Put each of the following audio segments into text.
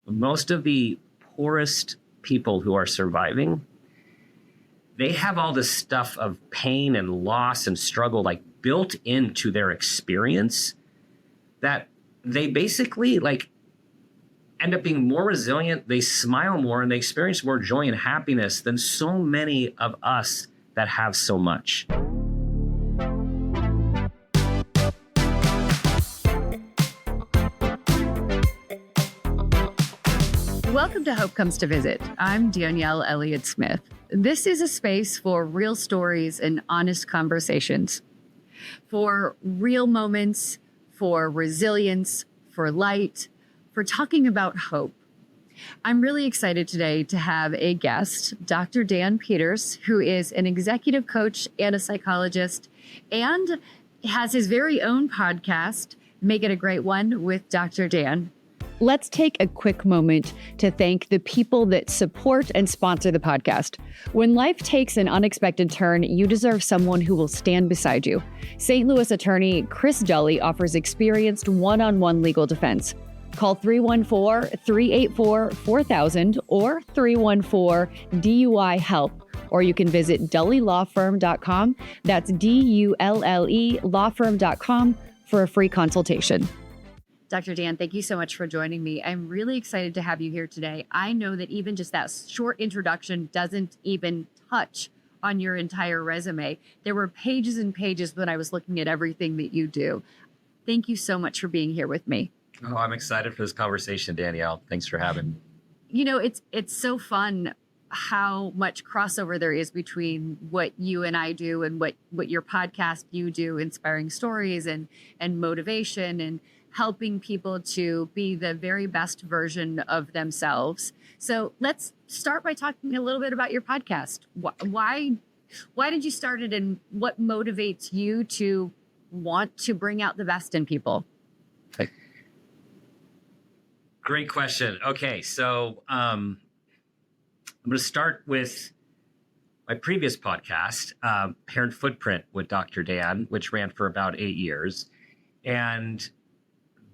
most of the poorest people who are surviving, they have all this stuff of pain and loss and struggle like built into their experience that they basically like end up being more resilient. They smile more and they experience more joy and happiness than so many of us that have so much. Welcome to Hope Comes to Visit. I'm Danielle Elliott-Smith. This is a space for real stories and honest conversations, for real moments, for resilience, for light, for talking about hope. I'm really excited today to have a guest, Dr. Dan Peters, who is an executive coach and a psychologist, and has his very own podcast, Make It a Great One with Dr. Dan. Let's take a quick moment to thank the people that support and sponsor the podcast. When life takes an unexpected turn, you deserve someone who will stand beside you. St. Louis attorney Chris Dully offers experienced one-on-one legal defense. Call 314-384-4000 or 314-DUI-HELP, or you can visit dullylawfirm.com. That's D-U-L-L-E lawfirm.com for a free consultation. Dr. Dan, thank you so much for joining me. I'm really excited to have you here today. I know that even just that short introduction doesn't even touch on your entire resume. There were pages and pages when I was looking at everything that you do. Thank you so much for being here with me. Oh, I'm excited for this conversation, Danielle. Thanks for having me. You know, it's so fun how much crossover there is between what you and I do and what your podcast you do, inspiring stories and motivation and helping people to be the very best version of themselves. So let's start by talking a little bit about your podcast. Why did you start it, and what motivates you to want to bring out the best in people? Great question. Okay, so I'm going to start with my previous podcast, Parent Footprint with Dr. Dan, which ran for about 8 years. And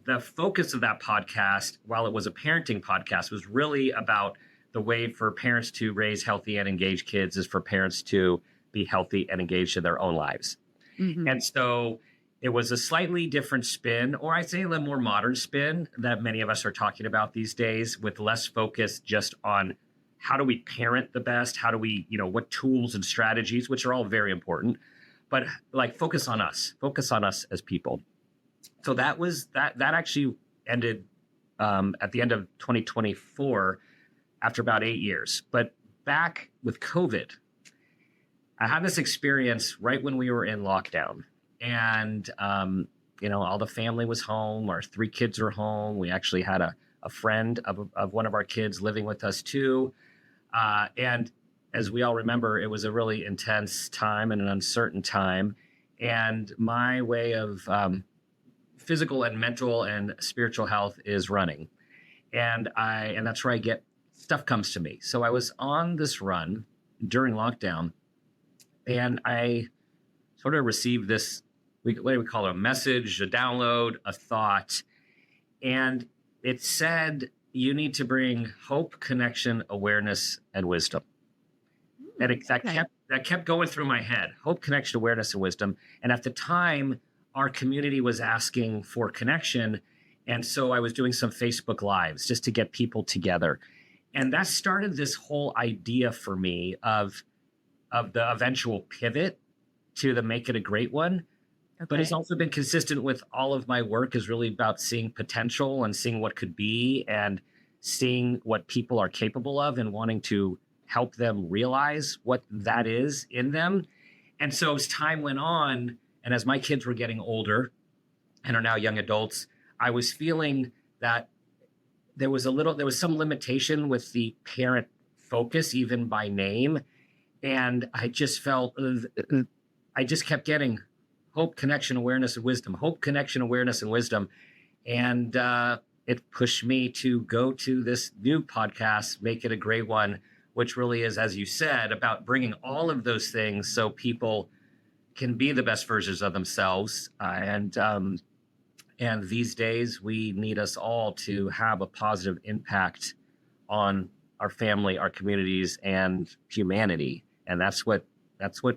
the focus of that podcast, while it was a parenting podcast, was really about the way for parents to raise healthy and engaged kids is for parents to be healthy and engaged in their own lives. Mm-hmm. And so it was a slightly different spin, or I'd say a little more modern spin that many of us are talking about these days, with less focus just on how do we parent the best? How do we, what tools and strategies, which are all very important, but like focus on us as people. So that actually ended at the end of 2024 after about 8 years. But back with COVID, I had this experience right when we were in lockdown. And, all the family was home. Our 3 kids were home. We actually had a friend of one of our kids living with us too. And as we all remember, it was a really intense time and an uncertain time. And my way of physical and mental and spiritual health is running. And that's where stuff comes to me. So I was on this run during lockdown, and I sort of received this, what do we call it, a message, a download, a thought. And it said, you need to bring hope, connection, awareness, and wisdom. And that kept going through my head, hope, connection, awareness, and wisdom. And at the time, our community was asking for connection. And so I was doing some Facebook Lives just to get people together. And that started this whole idea for me of the eventual pivot to the Make It a Great One. Okay. But it's also been consistent with all of my work, is really about seeing potential and seeing what could be and seeing what people are capable of and wanting to help them realize what that is in them. And so as time went on, and as my kids were getting older and are now young adults, I was feeling that there was some limitation with the parent focus, even by name. And I just felt, I just kept getting hope, connection, awareness, and wisdom, hope, connection, awareness, and wisdom. And it pushed me to go to this new podcast, Make It a Great One, which really is, as you said, about bringing all of those things so people can be the best versions of themselves. And And these days, we need us all to have a positive impact on our family, our communities, and humanity. And that's what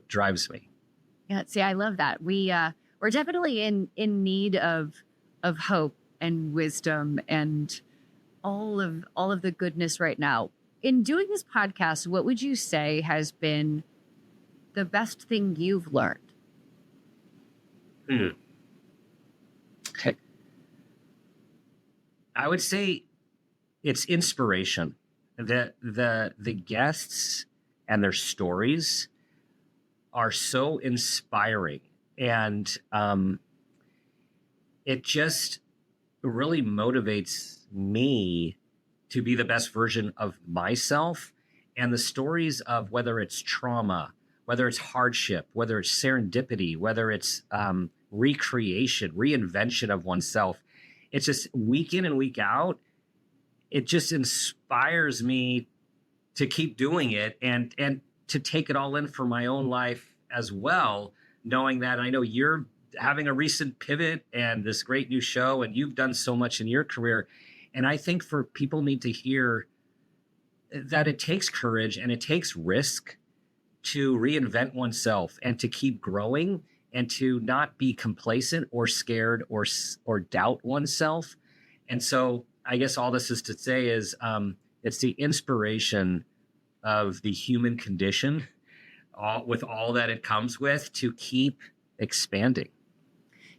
drives me. Yeah, see, I love that. We're definitely in need of hope and wisdom and all of the goodness right now. In doing this podcast, what would you say has been the best thing you've learned? Hmm. Okay. I would say it's inspiration. The guests and their stories are so inspiring, and it just really motivates me to be the best version of myself. And the stories of whether it's trauma, whether it's hardship, whether it's serendipity, whether it's recreation, reinvention of oneself, it's just week in and week out. It just inspires me to keep doing it and to take it all in for my own life as well, knowing that I know you're having a recent pivot and this great new show, and you've done so much in your career. And I think for people need to hear that it takes courage and it takes risk to reinvent oneself and to keep growing and to not be complacent or scared or doubt oneself. And so I guess all this is to say is it's the inspiration of the human condition, with all that it comes with, to keep expanding.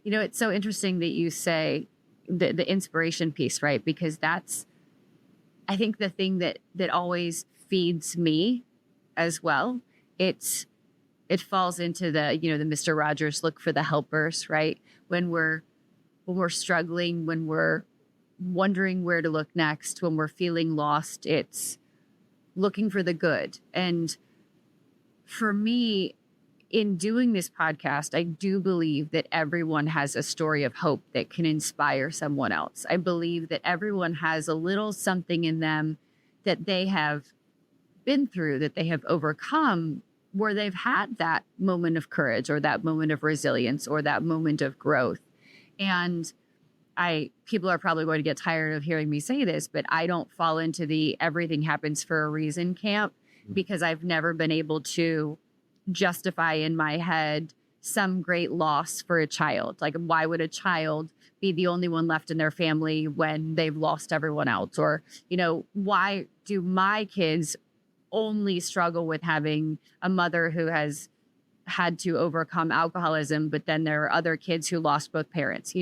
You know, it's so interesting that you say the inspiration piece, right? Because that's, I think, the thing that always feeds me as well. It falls into the, the Mr. Rogers look for the helpers, right? When we're struggling, when we're wondering where to look next, when we're feeling lost, it's looking for the good. And for me, in doing this podcast, I do believe that everyone has a story of hope that can inspire someone else. I believe that everyone has a little something in them that they have been through, that they have overcome, where they've had that moment of courage or that moment of resilience or that moment of growth. And people are probably going to get tired of hearing me say this, but I don't fall into the everything happens for a reason camp, because I've never been able to justify in my head some great loss for a child. Like, why would a child be the only one left in their family when they've lost everyone else? Or, why do my kids only struggle with having a mother who has had to overcome alcoholism, but then there are other kids who lost both parents?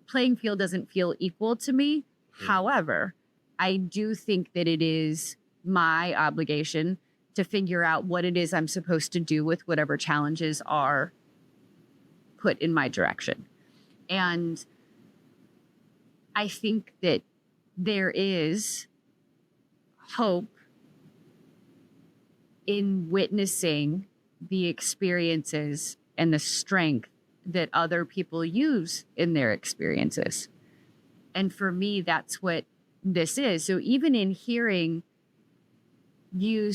Playing field doesn't feel equal to me. However, I do think that it is my obligation to figure out what it is I'm supposed to do with whatever challenges are put in my direction. And I think that there is hope in witnessing the experiences and the strength that other people use in their experiences. And for me, that's what this is. So even in hearing you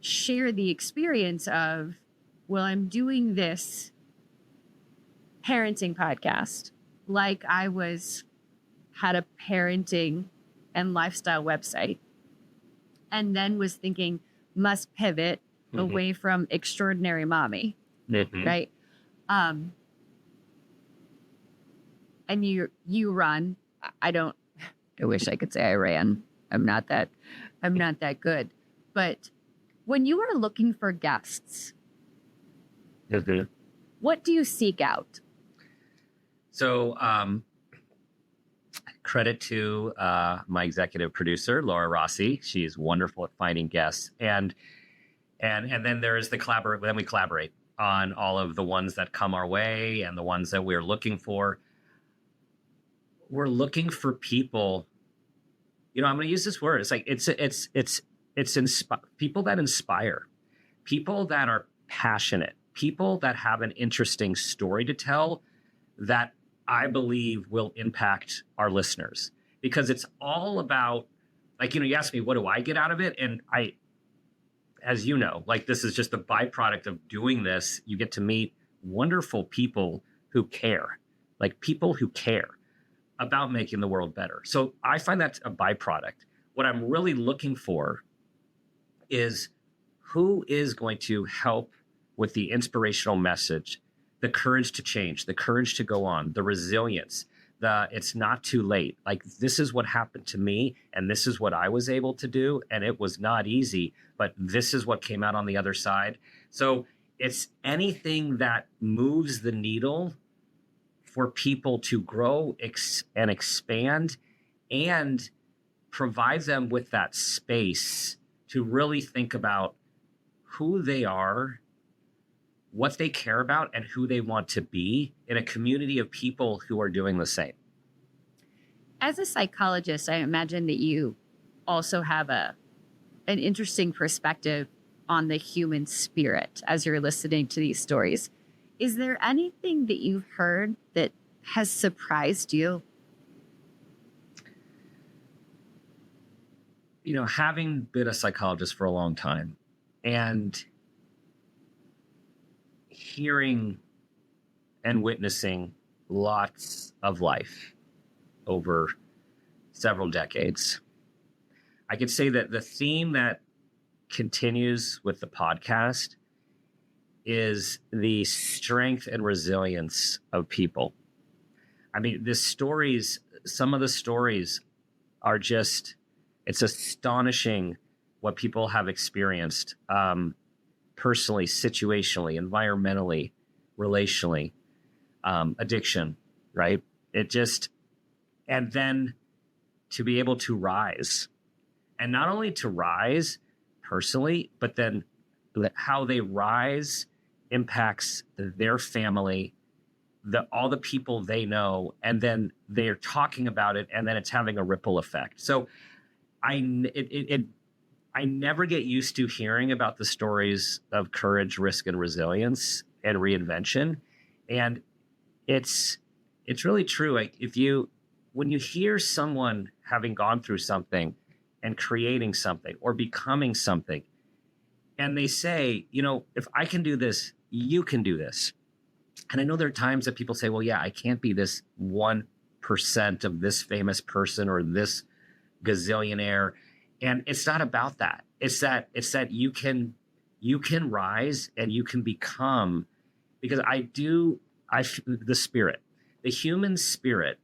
share the experience of, well, I'm doing this parenting podcast, like I had a parenting and lifestyle website, and then was thinking, must pivot away from extraordinary mommy, right? And you run. I wish I could say I ran. I'm not that good. But when you are looking for guests, what do you seek out? So, credit to my executive producer, Laura Rossi. She is wonderful at finding guests, and then there is the collaborate. Then we collaborate on all of the ones that come our way and the ones that we're looking for. We're looking for people. I'm going to use this word. It's like it's people that inspire, people that are passionate, people that have an interesting story to tell that I believe will impact our listeners. Because it's all about, you asked me, what do I get out of it? And as you know, this is just the byproduct of doing this. You get to meet wonderful people who care, like people who care about making the world better. So I find that a byproduct. What I'm really looking for is who is going to help with the inspirational message, the courage to change, the courage to go on, the resilience, the it's not too late. Like, this is what happened to me, and this is what I was able to do, and it was not easy, but this is what came out on the other side. So it's anything that moves the needle for people to grow and expand, and provides them with that space to really think about who they are, what they care about, and who they want to be in a community of people who are doing the same. As a psychologist, I imagine that you also have an interesting perspective on the human spirit as you're listening to these stories. Is there anything that you've heard that has surprised you? You know, having been a psychologist for a long time and hearing and witnessing lots of life over several decades, I could say that the theme that continues with the podcast is the strength and resilience of people. I mean, some of the stories are just, it's astonishing what people have experienced personally, situationally, environmentally, relationally, addiction, right? And then to be able to rise, and not only to rise personally, but then how they rise impacts their family, all the people they know, and then they're talking about it, and then it's having a ripple effect. So I never get used to hearing about the stories of courage, risk, and resilience and reinvention. And it's really true. Like, when you hear someone having gone through something and creating something or becoming something, and they say, you know, if I can do this, you can do this. And I know there are times that people say, well, yeah, I can't be this 1% of this famous person or this gazillionaire. And it's not about that. It's that you can rise and you can become, because the spirit, the human spirit.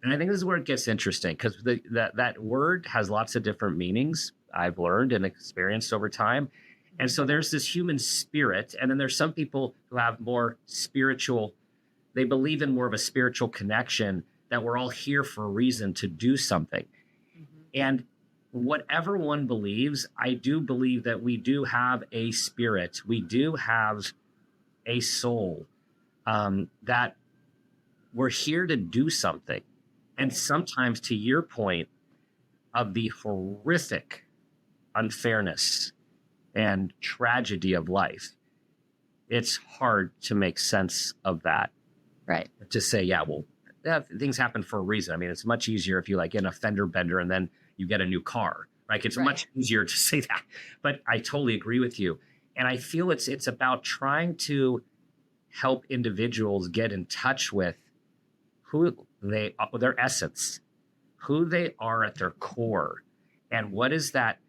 And I think this is where it gets interesting, because that word has lots of different meanings, I've learned and experienced over time. And so there's this human spirit, and then there's some people who have more spiritual, they believe in more of a spiritual connection, that we're all here for a reason to do something. Mm-hmm. And whatever one believes, I do believe that we do have a spirit, we do have a soul, that we're here to do something. And sometimes, to your point of the horrific unfairness and tragedy of life, it's hard to make sense of that. Right. To say, yeah, things happen for a reason. I mean, it's much easier if you like get a fender bender and then you get a new car, right? It's much easier to say that. But I totally agree with you. And I feel it's about trying to help individuals get in touch with who they are, their essence, who they are at their core, and what is that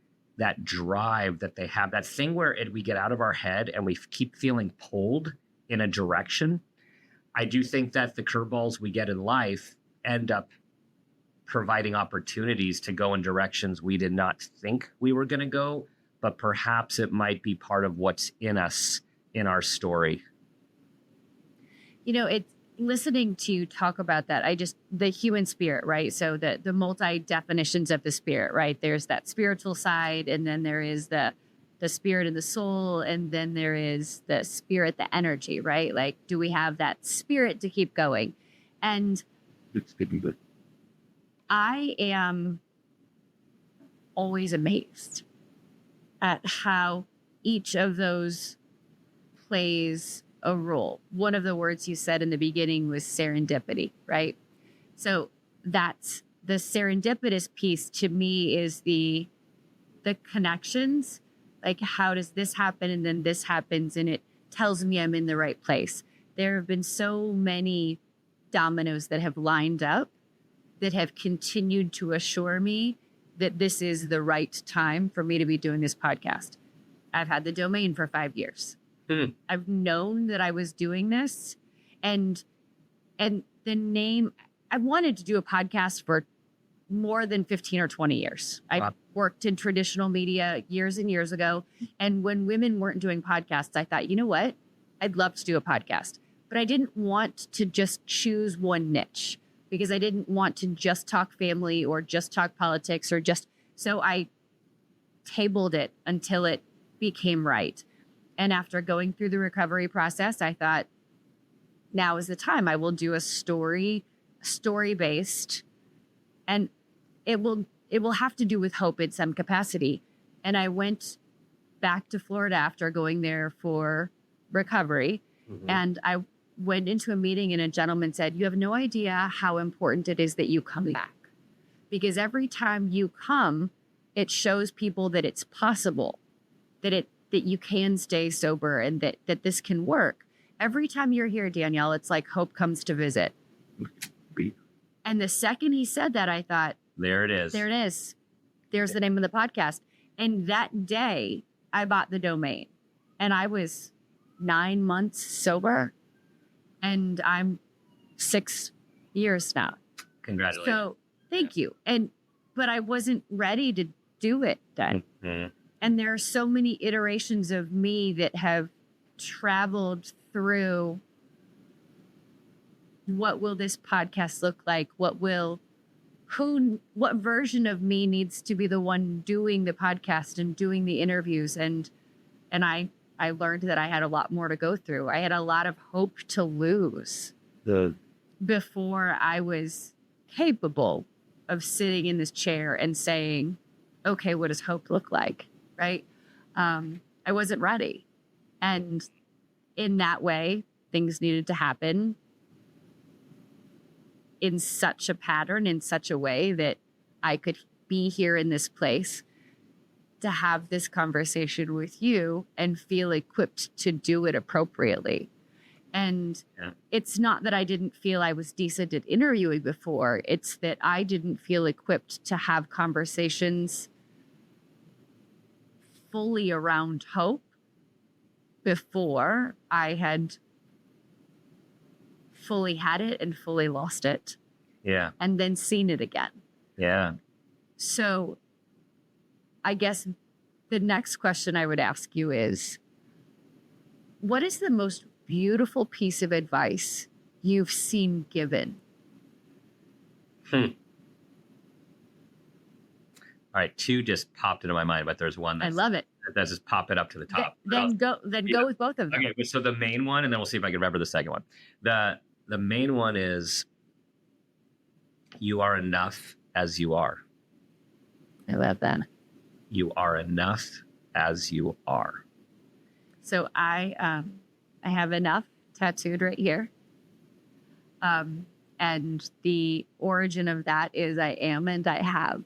drive that they have, that thing where we get out of our head and we keep feeling pulled in a direction. I do think that the curveballs we get in life end up providing opportunities to go in directions we did not think we were going to go, but perhaps it might be part of what's in us, in our story. You know, it's listening to you talk about that. The human spirit, right? So the multi definitions of the spirit, right? There's that spiritual side, and then there is the spirit and the soul, and then there is the spirit, the energy, right? Like, do we have that spirit to keep going? And it's good. I am always amazed at how each of those plays a role. One of the words you said in the beginning was serendipity, right? So that's the serendipitous piece to me, is the connections. Like, how does this happen? And then this happens, and it tells me I'm in the right place. there have been so many dominoes that have lined up that have continued to assure me that this is the right time for me to be doing this podcast. I've had the domain for 5 years. I've known that I was doing this, and the name, I wanted to do a podcast for more than 15 or 20 years. I worked in traditional media years and years ago. And when women weren't doing podcasts, I thought, you know what? I'd love to do a podcast, but I didn't want to just choose one niche because I didn't want to just talk family or just talk politics so I tabled it until it became right. And after going through the recovery process, I thought, now is the time. I will do a story-based, and it will have to do with hope in some capacity. And I went back to Florida after going there for recovery. And I went into a meeting and a gentleman said, you have no idea how important it is that you come back. Because every time you come, it shows people that it's possible, that you can stay sober and that this can work. Every time you're here, Danielle, it's like hope comes to visit. And the second he said that, I thought, there it is. There it is. There's the name of the podcast. And that day, I bought the domain. And I was 9 months sober. And I'm 6 years now. Congratulations. So thank you. But I wasn't ready to do it then. And there are so many iterations of me that have traveled through what will this podcast look like? What version of me needs to be the one doing the podcast and doing the interviews? And I learned that I had a lot more to go through. I had a lot of hope to lose before I was capable of sitting in this chair and saying, okay, what does hope look like? Right? I wasn't ready. And in that way, things needed to happen in such a pattern, in such a way that I could be here in this place to have this conversation with you and feel equipped to do it appropriately. And it's not that I didn't feel I was decent at interviewing before. It's that I didn't feel equipped to have conversations fully around hope before I had fully had it and fully lost it. Yeah. And then seen it again. Yeah. So I guess the next question I would ask you is, what is the most beautiful piece of advice you've seen given? All right, two just popped into my mind, but there's one I love it. That's just pop it up to the top. Then go with both of them. Okay, so the main one, and then we'll see if I can remember the second one. The main one is, you are enough as you are. I love that. You are enough as you are. So I have enough tattooed right here. And the origin of that is I am and I have.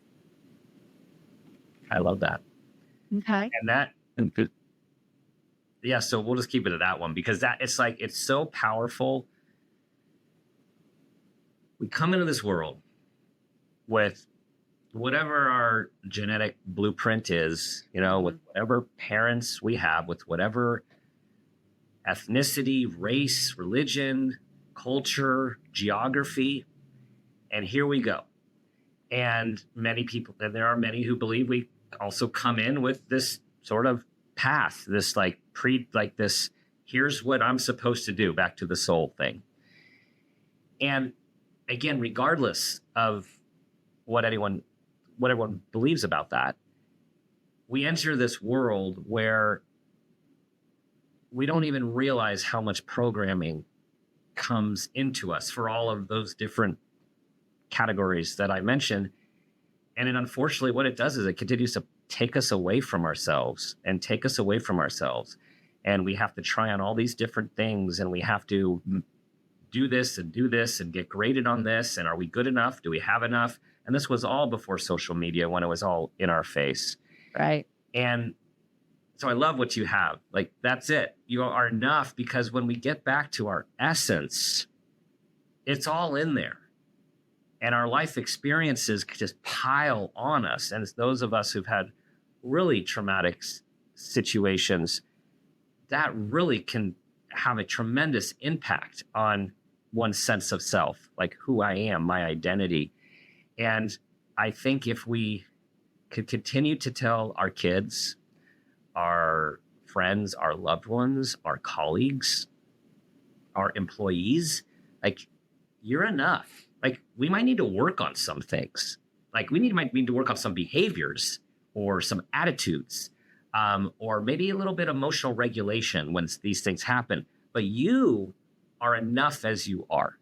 I love that. Okay. And that, yeah, so we'll just keep it at that one, because it's so powerful. We come into this world with whatever our genetic blueprint is, with whatever parents we have, with whatever ethnicity, race, religion, culture, geography, and here we go. And there are many who believe we also come in with this sort of path, this this, here's what I'm supposed to do, back to the soul thing. And again, regardless of what everyone believes about that, we enter this world where we don't even realize how much programming comes into us for all of those different categories that I mentioned. And then unfortunately, what it does is it continues to take us away from ourselves. And we have to try on all these different things, and we have to do this and get graded on this. And are we good enough? Do we have enough? And this was all before social media, when it was all in our face. Right. And So I love what you have. Like, that's it. You are enough, because when we get back to our essence, it's all in there. And our life experiences just pile on us. And it's those of us who've had really traumatic situations that really can have a tremendous impact on one's sense of self, like who I am, my identity. And I think if we could continue to tell our kids, our friends, our loved ones, our colleagues, our employees, like, you're enough. Like, we might need to work on some things. Like, might need to work on some behaviors or some attitudes, or maybe a little bit of emotional regulation when these things happen. But you are enough as you are.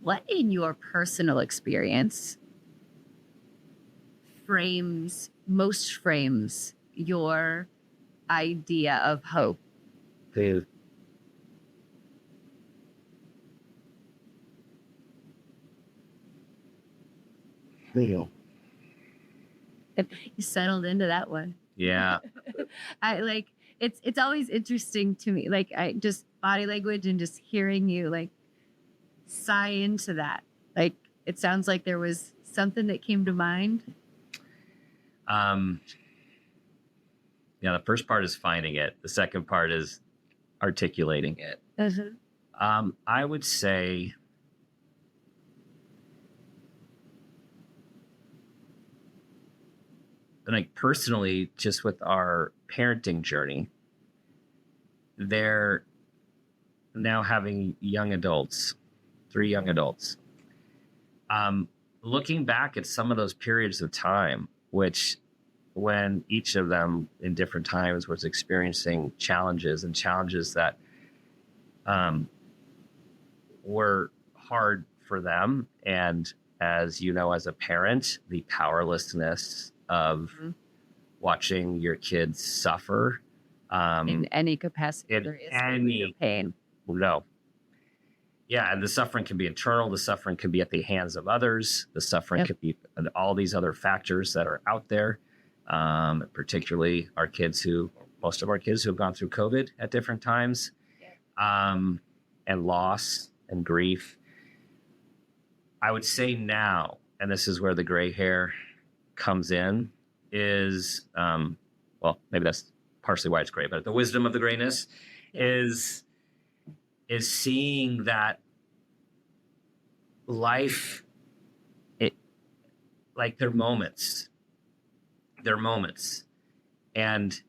What in your personal experience frames your idea of hope? Dude. You settled into that one. Yeah. It's always interesting to me. Like, I just body language and just hearing you like sigh into that. Like, it sounds like there was something that came to mind. Yeah, the first part is finding it. The second part is articulating it. I would say like personally, just with our parenting journey, they're now having young adults, 3 young adults. Looking back at some of those periods of time, which when each of them in different times was experiencing challenges that were hard for them. And as you know, as a parent, the powerlessness of watching your kids suffer. In any capacity, there is any pain. No. Yeah, and the suffering can be internal. The suffering can be at the hands of others. The suffering could be all these other factors that are out there, particularly most of our kids who have gone through COVID at different times, and loss and grief. I would say now, and this is where the gray hair comes in, is, maybe that's partially why it's gray, but the wisdom of the grayness is seeing that life, like they're moments, and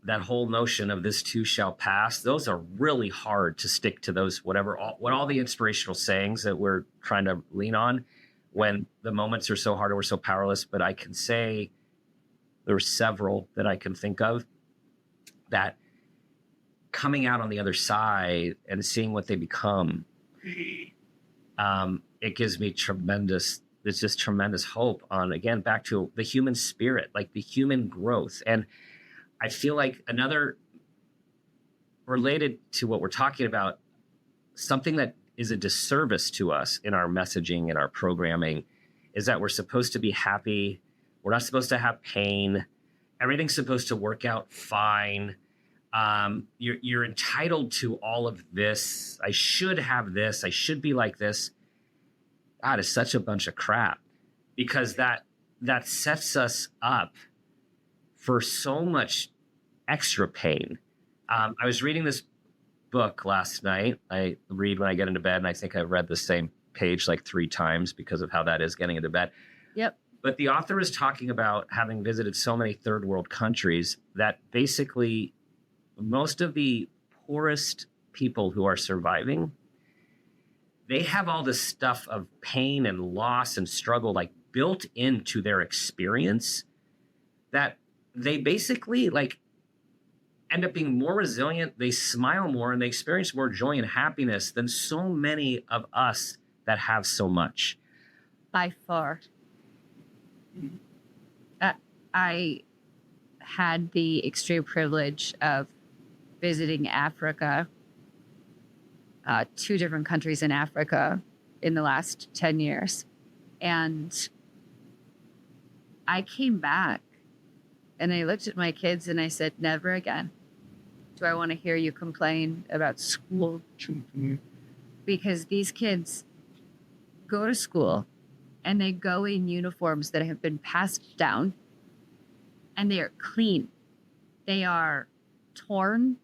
that whole notion of this too shall pass, those are really hard to stick to, those what all the inspirational sayings that we're trying to lean on when the moments are so hard and we're so powerless. But I can say there are several that I can think of that coming out on the other side and seeing what they become, it gives me tremendous hope on, again, back to the human spirit, like the human growth. And I feel like another related to what we're talking about, something that is a disservice to us in our messaging and our programming is that we're supposed to be happy. We're not supposed to have pain. Everything's supposed to work out fine. You're entitled to all of this. I should have this. I should be like this. God, it's such a bunch of crap, because that sets us up for so much extra pain. I was reading this book last night. I read when I get into bed, and I think I've read the same page like 3 times because of how that is getting into bed. Yep. But the author is talking about having visited so many third world countries that basically most of the poorest people who are surviving, they have all this stuff of pain and loss and struggle like built into their experience, that they basically like end up being more resilient. They smile more and they experience more joy and happiness than so many of us that have so much. By far. I had the extreme privilege of visiting Africa, 2 different countries in Africa in the last 10 years. And I came back And I looked at my kids and I said, never again do I want to hear you complain about school. Because these kids go to school and they go in uniforms that have been passed down, and they are clean. They are torn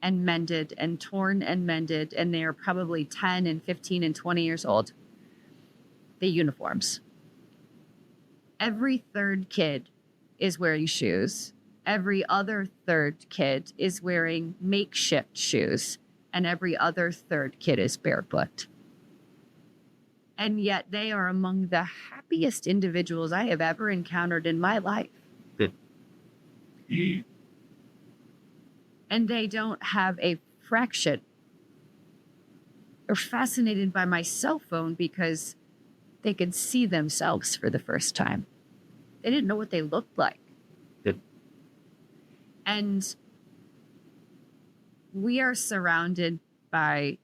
and mended and torn and mended, and they are probably 10 and 15 and 20 years old. The uniforms. Every third kid is wearing shoes. Every other third kid is wearing makeshift shoes. And every other third kid is barefoot. And yet they are among the happiest individuals I have ever encountered in my life. And they don't have a fraction. They're fascinated by my cell phone because they could see themselves for the first time. They didn't know what they looked like. Good. And we are surrounded by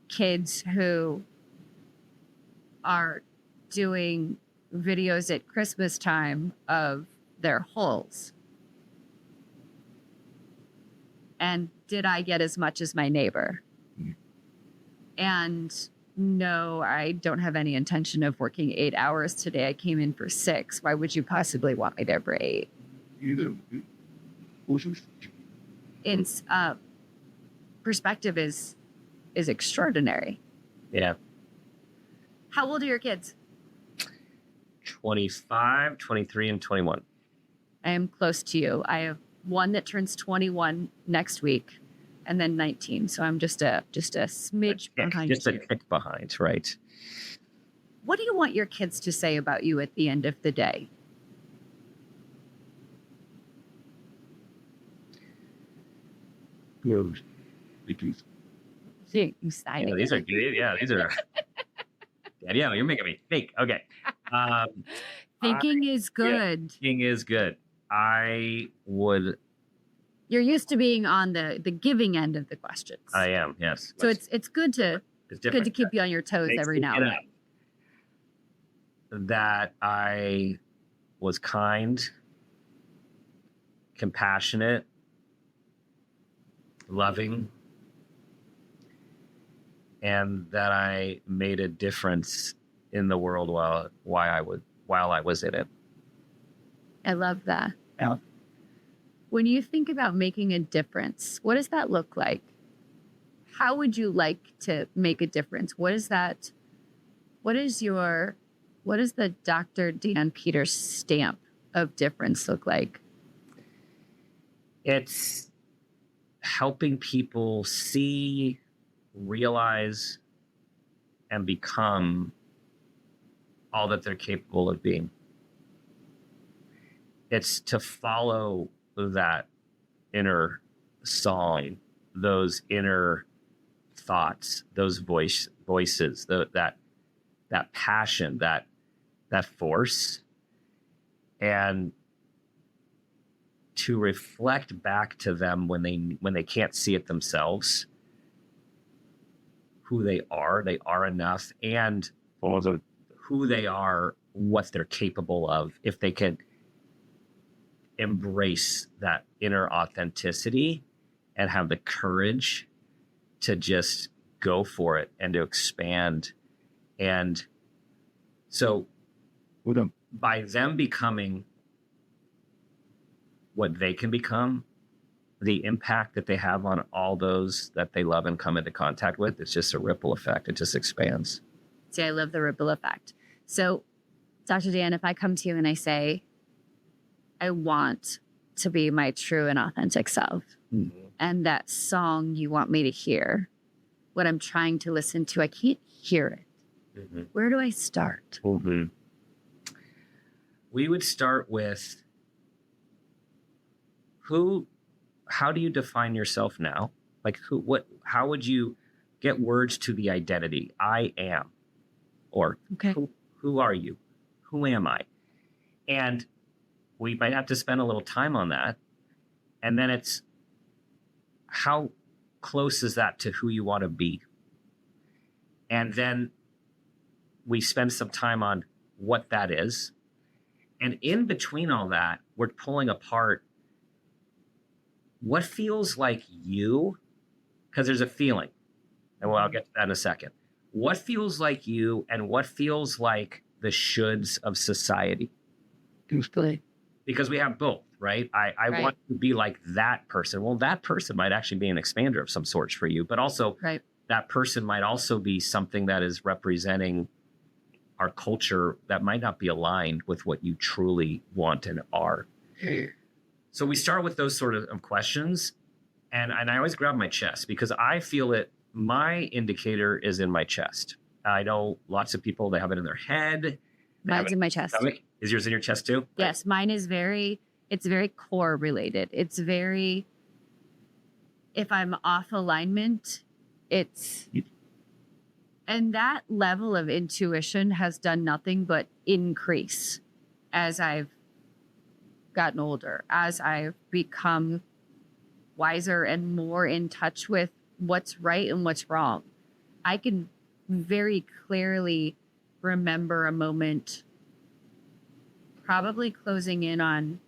kids who are doing videos at Christmas time of their holes. And did I get as much as my neighbor? And no, I don't have any intention of working 8 hours today. I came in for 6. Why would you possibly want me there for 8? It's perspective is extraordinary. Yeah. How old are your kids? 25, 23, and 21. I am close to you. I have one that turns 21 next week, and then 19. So I'm just a smidge behind. Just a tick behind, right? What do you want your kids to say about you at the end of the day? Exciting. Yeah, these are good. Yeah, these are. Yeah, you're making me think. Okay. Thinking is good. Thinking is good. I would. You're used to being on the giving end of the questions. I am, yes. So it's good to keep you on your toes every now and then. That I was kind, compassionate, loving, and that I made a difference in the world while I was in it. I love that. Yeah. When you think about making a difference, what does that look like? How would you like to make a difference? What is that? What is the Dr. Dan Peters stamp of difference look like? It's helping people see, realize, and become all that they're capable of being. It's to follow that inner song, those inner thoughts, those voices, that passion, that force, and to reflect back to them when they can't see it themselves, who they are enough, and also who they are, what they're capable of, if they can embrace that inner authenticity and have the courage to just go for it and to expand. And so by them becoming what they can become, the impact that they have on all those that they love and come into contact with, it's just a ripple effect. It just expands. See, I love the ripple effect. So, Dr. Dan, if I come to you and I say, I want to be my true and authentic self, and that song you want me to hear, what I'm trying to listen to, I can't hear it. Where do I start? We would start with how do you define yourself now? Like how would you get words to the identity? I am, or who are you? Who am I? And we might have to spend a little time on that. And then it's how close is that to who you want to be? And then we spend some time on what that is. And in between all that, we're pulling apart what feels like you, because there's a feeling. And well, I'll get to that in a second. What feels like you and what feels like the shoulds of society? Because we have both, right? I Right. want to be like that person. Well, that person might actually be an expander of some sort for you, but also Right. that person might also be something that is representing our culture that might not be aligned with what you truly want and are. So we start with those sort of questions. And I always grab my chest because I feel it. My indicator is in my chest. I know lots of people, they have it in their head. They have Mine's it in my chest. stomach. Is yours in your chest too? Yes, mine is it's very core related. It's very, if I'm off alignment, and that level of intuition has done nothing but increase as I've gotten older, as I've become wiser and more in touch with what's right and what's wrong. I can very clearly remember a moment probably closing in on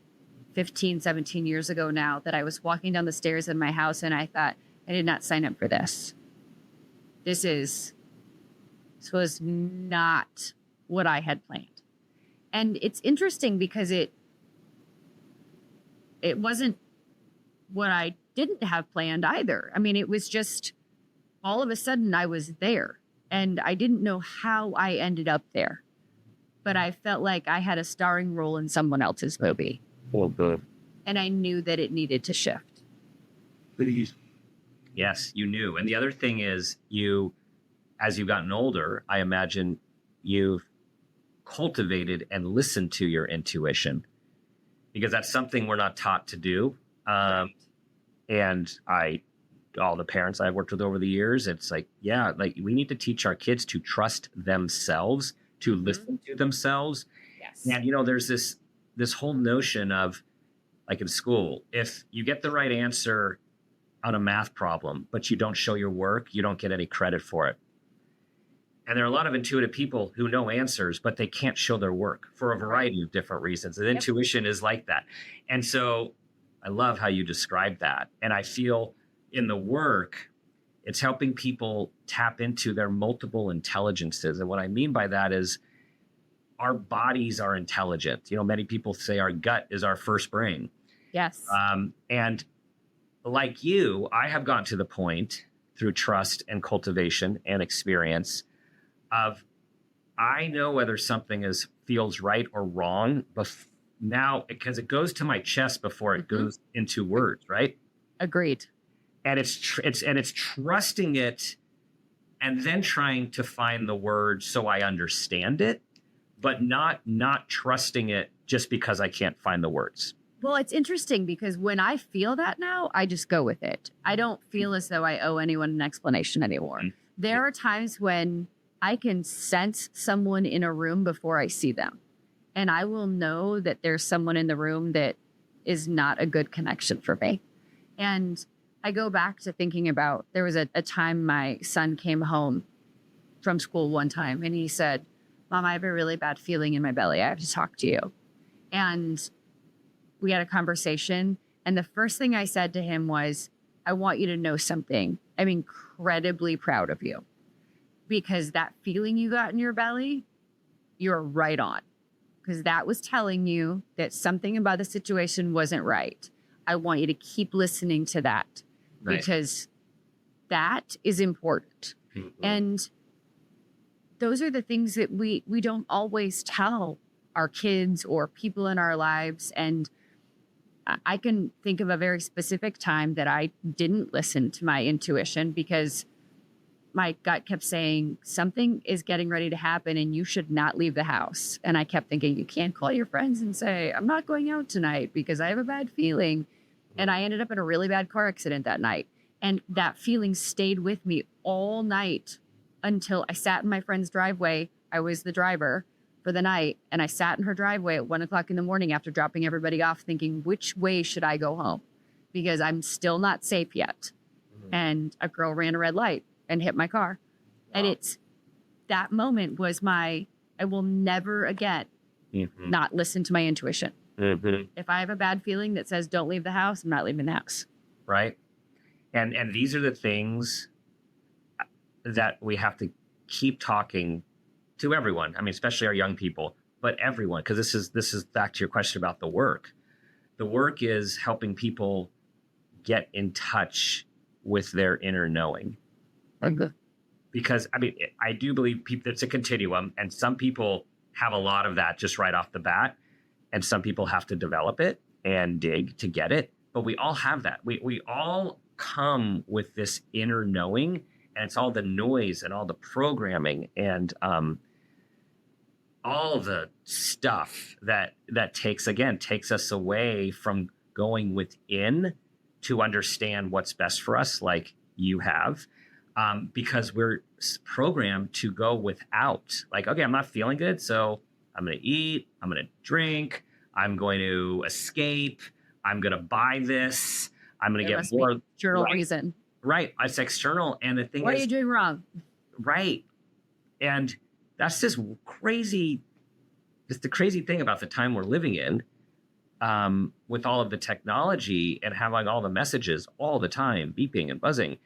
15, 17 years ago now that I was walking down the stairs in my house and I thought, I did not sign up for this. This was not what I had planned. And it's interesting because it wasn't what I didn't have planned either. I mean, it was just all of a sudden I was there and I didn't know how I ended up there, but I felt like I had a starring role in someone else's movie. Well, good. And I knew that it needed to shift. Yes, you knew. And the other thing is as you've gotten older, I imagine you've cultivated and listened to your intuition because that's something we're not taught to do. And all the parents I've worked with over the years, it's like, yeah, like we need to teach our kids to trust themselves, to listen to themselves. Yes. And, there's this whole notion of like in school, if you get the right answer on a math problem, but you don't show your work, you don't get any credit for it. And there are a lot of intuitive people who know answers, but they can't show their work for a variety of different reasons. And intuition is like that. And so I love how you describe that. And I feel in the work, it's helping people tap into their multiple intelligences. And what I mean by that is our bodies are intelligent. Many people say our gut is our first brain. Yes. And like you, I have gotten to the point through trust and cultivation and experience of I know whether something feels right or wrong, but now because it goes to my chest before it goes into words, right? Agreed. And it's trusting it and then trying to find the words so I understand it, but not trusting it just because I can't find the words. Well, it's interesting because when I feel that now, I just go with it. I don't feel as though I owe anyone an explanation anymore. Mm-hmm. There are times when I can sense someone in a room before I see them. And I will know that there's someone in the room that is not a good connection for me. And I go back to thinking about, there was a time my son came home from school one time and he said, Mom, I have a really bad feeling in my belly. I have to talk to you. And we had a conversation. And the first thing I said to him was, I want you to know something. I'm incredibly proud of you. Because that feeling you got in your belly, you're right on. Because that was telling you that something about the situation wasn't right. I want you to keep listening to that. Nice. Because that is important. Mm-hmm. And those are the things that we don't always tell our kids or people in our lives. And I can think of a very specific time that I didn't listen to my intuition because my gut kept saying something is getting ready to happen and you should not leave the house. And I kept thinking, you can't call your friends and say, I'm not going out tonight because I have a bad feeling. And I ended up in a really bad car accident that night. And that feeling stayed with me all night until I sat in my friend's driveway. I was the driver for the night. And I sat in her driveway at 1 o'clock in the morning after dropping everybody off thinking, which way should I go home? Because I'm still not safe yet. Mm-hmm. And a girl ran a red light and hit my car. Wow. And that moment was I will never again Mm-hmm. not listen to my intuition. Mm-hmm. If I have a bad feeling that says don't leave the house, I'm not leaving the house. Right. And these are the things that we have to keep talking to everyone. I mean, especially our young people, but everyone, because this is back to your question about the work. The work is helping people get in touch with their inner knowing. Because I mean, I do believe it's a continuum, and some people have a lot of that just right off the bat, and some people have to develop it and dig to get it. But we all have that. We all come with this inner knowing, and it's all the noise and all the programming and all the stuff that takes us away from going within to understand what's best for us, like you have, because we're programmed to go without. Like, okay, I'm not feeling good, so I'm going to eat, I'm going to drink, I'm going to escape, I'm going to buy this, I'm going to get more external reason. Right, it's external, and the thing what is, are you doing wrong? Right, and that's just crazy. It's the crazy thing about the time we're living in, with all of the technology and having all the messages all the time, beeping and buzzing,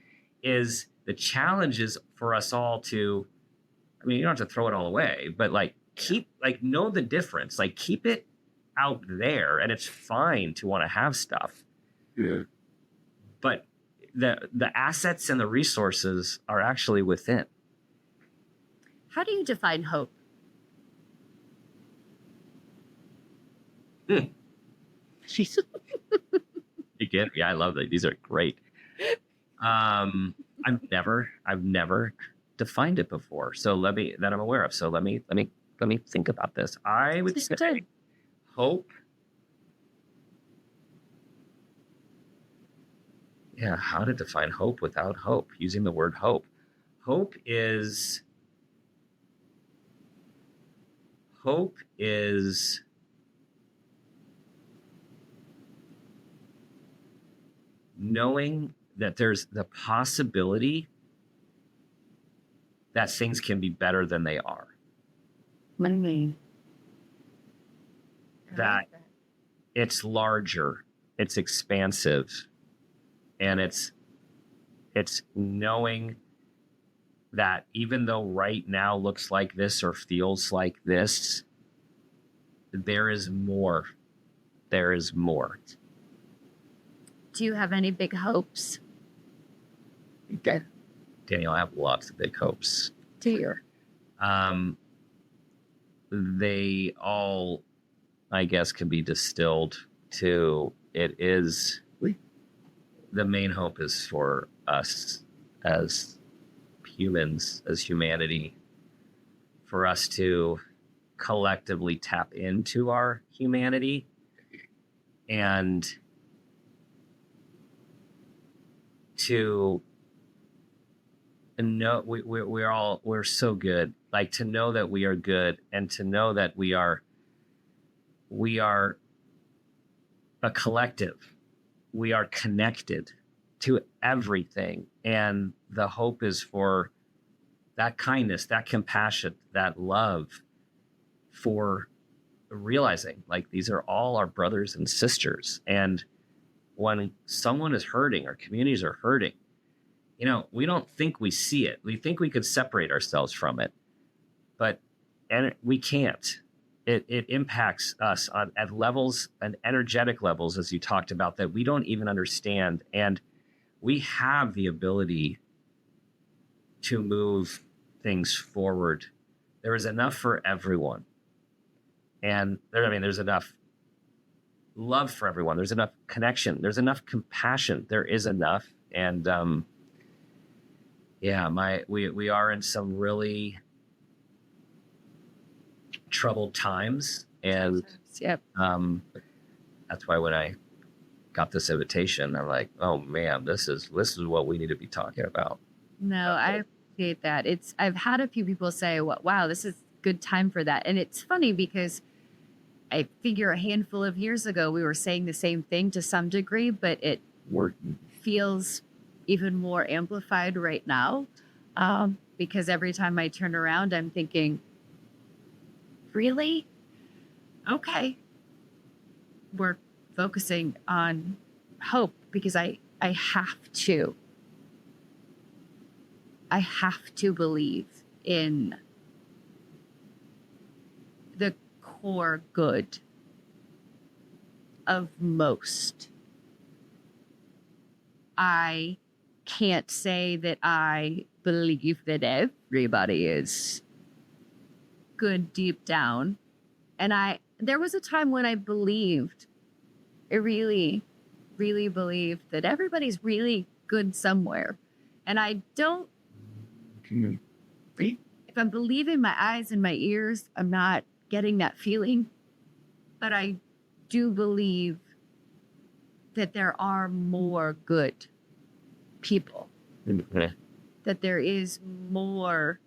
is the challenge is for us all to, I mean, you don't have to throw it all away, but like know the difference, like keep it out there, and it's fine to want to have stuff. Yeah. But the assets and the resources are actually within. How do you define hope? Again, yeah, I love that. These are great. I've never defined it before. So that I'm aware of. So let me think about this. I would say hope. Yeah, how to define hope without hope, using the word hope. Hope is knowing that there's the possibility that things can be better than they are. That it's larger, it's expansive, and it's knowing that even though right now looks like this or feels like this, there is more. There is more. Do you have any big hopes? Okay. Daniel, I have lots of big hopes. Do you? They all, I guess, can be distilled to it is the main hope is for us as humans, as humanity, for us to collectively tap into our humanity and to know we're so good, like to know that we are good and to know that we are a collective. We are connected to everything. And the hope is for that kindness, that compassion, that love, for realizing like these are all our brothers and sisters. And when someone is hurting, our communities are hurting, you know, we don't think we see it. We think we could separate ourselves from it, and we can't. It impacts us at levels and energetic levels, as you talked about, that we don't even understand. And we have the ability to move things forward. There is enough for everyone. And there's enough love for everyone. There's enough connection. There's enough compassion. There is enough. And we are in some really troubled times, and yep. That's why when I got this invitation, I'm like, oh man, this is what we need to be talking about. No, I appreciate that. I've had a few people say, wow, this is a good time for that. And it's funny because I figure a handful of years ago we were saying the same thing to some degree, but it feels even more amplified right now, because every time I turn around, I'm thinking, really? okay, we're focusing on hope because I have to. I have to believe in the core good of most. I can't say that I believe that everybody is good deep down. And there was a time when I really, really believed that everybody's really good somewhere. And I don't, if I'm believing my eyes and my ears, I'm not getting that feeling. But I do believe that there are more good people, that there is more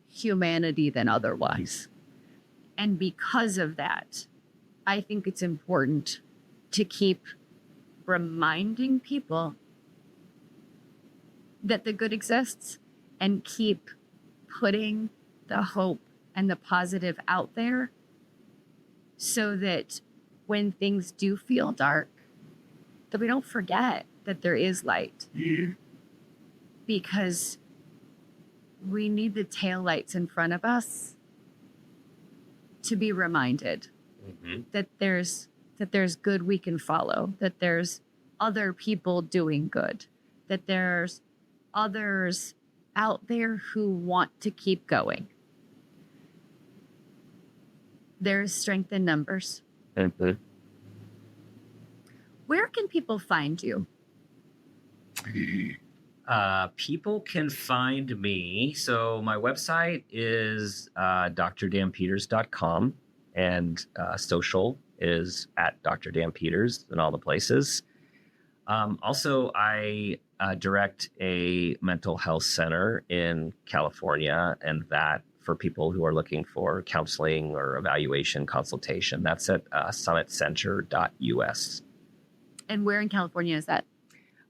humanity than otherwise. And because of that, I think it's important to keep reminding people that the good exists and keep putting the hope and the positive out there so that when things do feel dark, that we don't forget that there is light. Because we need the taillights in front of us to be reminded that there's good we can follow, that there's other people doing good, that there's others out there who want to keep going. There's strength in numbers. Where can people find you? People can find me. So my website is drdanpeters.com, and social is at Dr. Dan Peters in all the places. Also, I direct a mental health center in California, and that for people who are looking for counseling or evaluation consultation, that's at summitcenter.us. And where in California is that?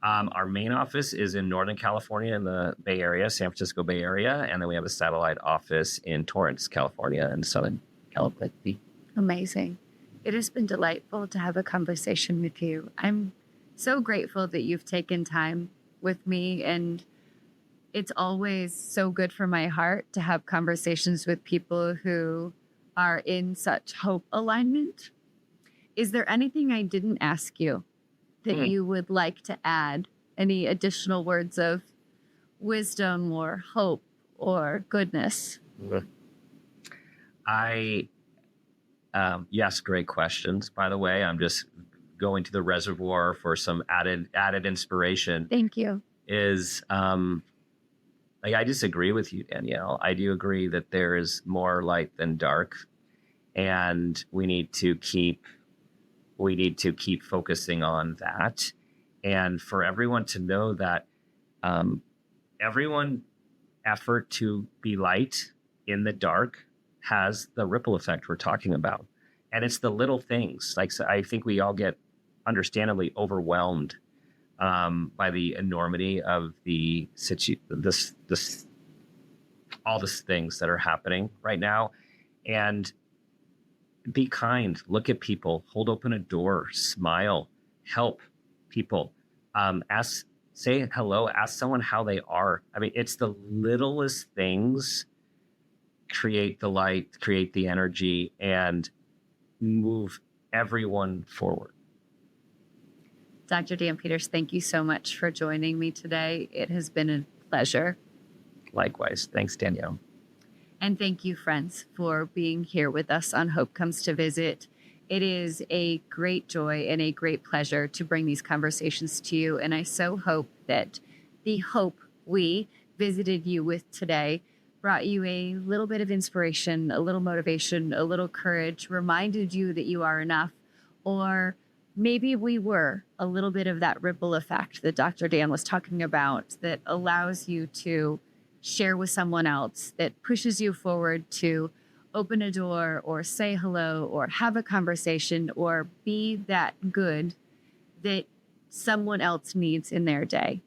Our main office is in Northern California in the Bay Area, San Francisco Bay Area. And then we have a satellite office in Torrance, California, in Southern California. Amazing. It has been delightful to have a conversation with you. I'm so grateful that you've taken time with me. And it's always so good for my heart to have conversations with people who are in such hope alignment. Is there anything I didn't ask you that you would like to add? Any additional words of wisdom or hope or goodness? Yes, great questions. By the way, I'm just going to the reservoir for some added inspiration. Thank you. I disagree with you, Danielle. I do agree that there is more light than dark, and we need to keep focusing on that, and for everyone to know that everyone effort to be light in the dark has the ripple effect we're talking about. And it's the little things. Like, so I think we all get understandably overwhelmed by the enormity of all these things that are happening right now. And be kind, look at people, hold open a door, smile, help people, say hello, ask someone how they are. I mean, it's the littlest things create the light, create the energy, and move everyone forward. Dr. Dan Peters, thank you so much for joining me today. It has been a pleasure. Likewise. Thanks, Danielle. And thank you, friends, for being here with us on Hope Comes to Visit. It is a great joy and a great pleasure to bring these conversations to you. And I so hope that the hope we visited you with today brought you a little bit of inspiration, a little motivation, a little courage, reminded you that you are enough, or maybe we were a little bit of that ripple effect that Dr. Dan was talking about that allows you to share with someone else, that pushes you forward to open a door or say hello or have a conversation or be that good that someone else needs in their day.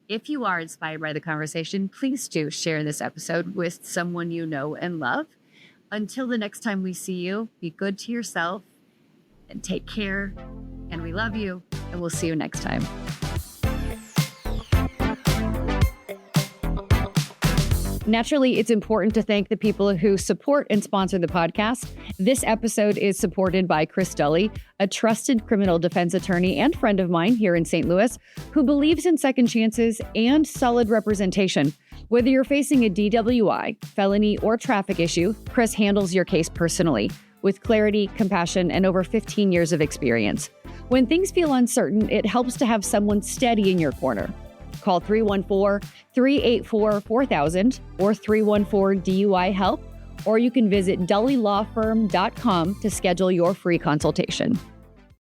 If you are inspired by the conversation, please do share this episode with someone you know and love. Until the next time we see you, be good to yourself and take care. And we love you, and we'll see you next time. Naturally, it's important to thank the people who support and sponsor the podcast. This episode is supported by Chris Dully, a trusted criminal defense attorney and friend of mine here in St. Louis, who believes in second chances and solid representation. Whether you're facing a DWI, felony, or traffic issue, Chris handles your case personally with clarity, compassion, and over 15 years of experience. When things feel uncertain, it helps to have someone steady in your corner. Call 314-384-4000 or 314-DUI-HELP, or you can visit dullylawfirm.com to schedule your free consultation.